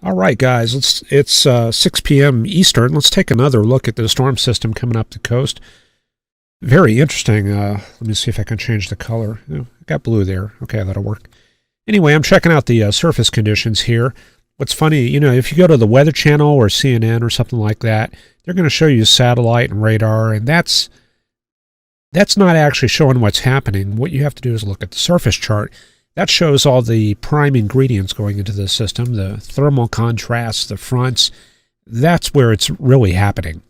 All right, guys, it's 6 p.m. Eastern. Let's take another look at the storm system coming up the coast. Very interesting. Let me see if I can change the color. Oh, I got blue there. Okay, that'll work. Anyway, I'm checking out the surface conditions here. What's funny, if you go to the Weather Channel or CNN or something like that, they're going to show you satellite and radar, and that's not actually showing what's happening. What you have to do is look at the surface chart. That shows all the prime ingredients going into the system, the thermal contrasts, the fronts. That's where it's really happening.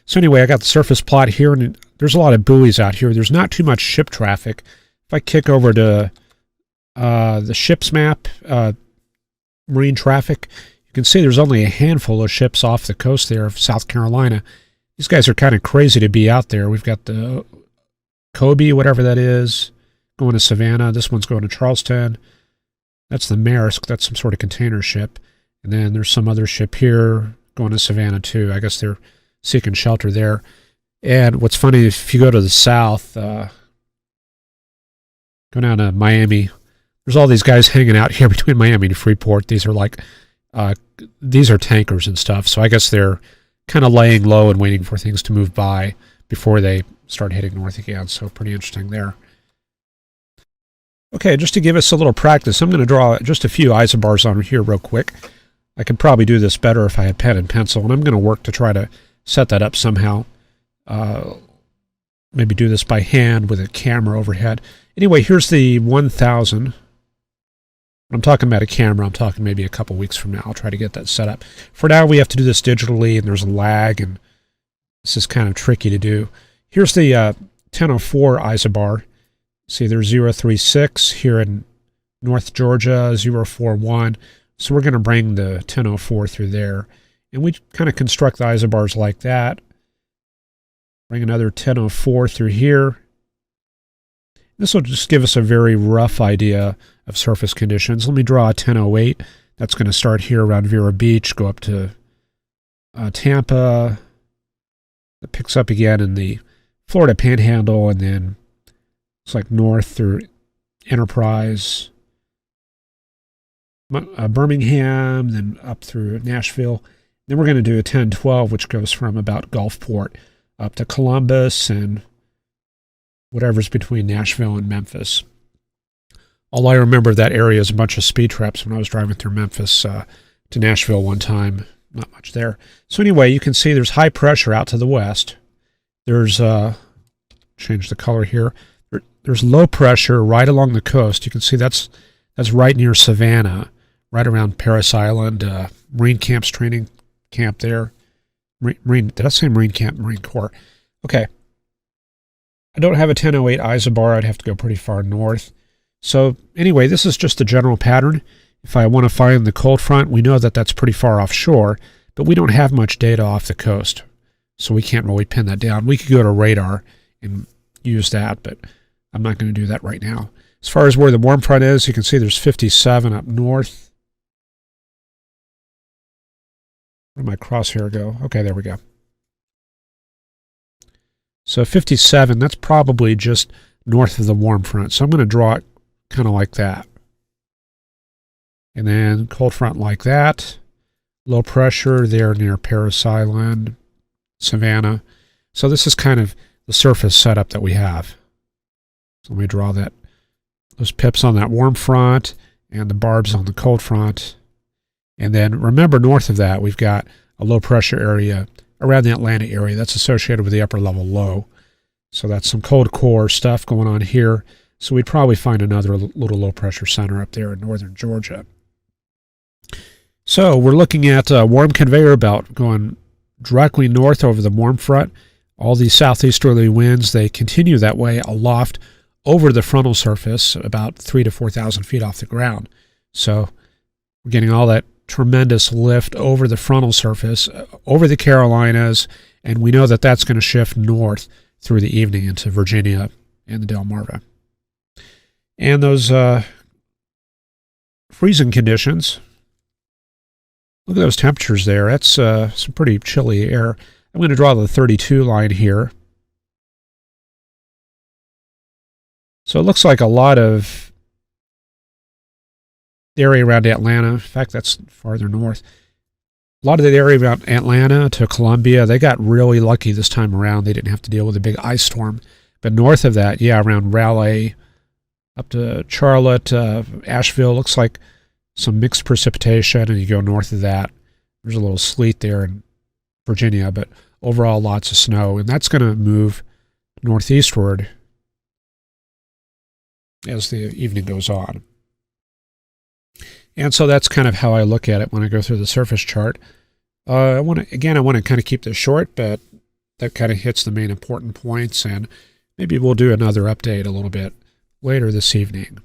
So anyway, I got the surface plot here, and there's a lot of buoys out here. There's not too much ship traffic. If I kick over to the ship's map, marine traffic, you can see there's only a handful of ships off the coast there of South Carolina. These guys are kind of crazy to be out there. We've got the Kobe, whatever that is, going to Savannah. This one's going to Charleston. That's the Maersk. That's some sort of container ship. And then there's some other ship here going to Savannah too. I guess they're seeking shelter there. And what's funny, if you go to the south, go down to Miami, there's all these guys hanging out here between Miami and Freeport. These are tankers and stuff. So I guess they're kind of laying low and waiting for things to move by before they start heading north again. So pretty interesting there. Okay, just to give us a little practice, I'm going to draw just a few isobars on here real quick. I could probably do this better if I had pen and pencil, and I'm going to work to try to set that up somehow. Maybe do this by hand with a camera overhead. Anyway, here's the 1000. When I'm talking about a camera, I'm talking maybe a couple weeks from now. I'll try to get that set up. For now, we have to do this digitally, and there's a lag, and this is kind of tricky to do. Here's the 1004 isobar. See, there's 036 here in North Georgia, 041. So we're going to bring the 1004 through there. And we kind of construct the isobars like that. Bring another 1004 through here. This will just give us a very rough idea of surface conditions. Let me draw a 1008. That's going to start here around Vero Beach, go up to Tampa. It picks up again in the Florida Panhandle, and then it's like north through Enterprise, Birmingham, then up through Nashville. Then we're going to do a 1012, which goes from about Gulfport up to Columbus and whatever's between Nashville and Memphis. All I remember of that area is a bunch of speed traps when I was driving through Memphis to Nashville one time. Not much there. So anyway, you can see there's high pressure out to the west. There's, change the color here. There's low pressure right along the coast. You can see that's right near Savannah, right around Parris Island, Marine Camp's training camp there. Did I say Marine Camp? Marine Corps. Okay. I don't have a 1008 isobar. I'd have to go pretty far north. So anyway, this is just the general pattern. If I want to find the cold front, we know that that's pretty far offshore, but we don't have much data off the coast, so we can't really pin that down. We could go to radar and use that, but I'm not going to do that right now. As far as where the warm front is, you can see there's 57 up north. Where did my crosshair go? Okay, there we go. So 57, that's probably just north of the warm front. So I'm going to draw it kind of like that. And then cold front like that. Low pressure there near Parris Island, Savannah. So this is kind of the surface setup that we have. So let me draw those pips on that warm front and the barbs on the cold front. And then remember, north of that, we've got a low pressure area around the Atlanta area that's associated with the upper level low. So that's some cold core stuff going on here. So we'd probably find another little low pressure center up there in northern Georgia. So we're looking at a warm conveyor belt going directly north over the warm front. All these southeasterly winds, they continue that way aloft over the frontal surface, about 3,000 to 4,000 feet off the ground. So we're getting all that tremendous lift over the frontal surface, over the Carolinas, and we know that that's going to shift north through the evening into Virginia and the Delmarva. And those freezing conditions, look at those temperatures there. That's some pretty chilly air. I'm going to draw the 32 line here. So it looks like a lot of the area around Atlanta. In fact, that's farther north. A lot of the area around Atlanta to Columbia, they got really lucky this time around. They didn't have to deal with a big ice storm. But north of that, yeah, around Raleigh, up to Charlotte, Asheville, looks like some mixed precipitation. And you go north of that, there's a little sleet there in Virginia, but overall lots of snow. And that's going to move northeastward as the evening goes on. And so that's kind of how I look at it when I go through the surface chart. I want to kind of keep this short, but that kind of hits the main important points, and maybe we'll do another update a little bit later this evening.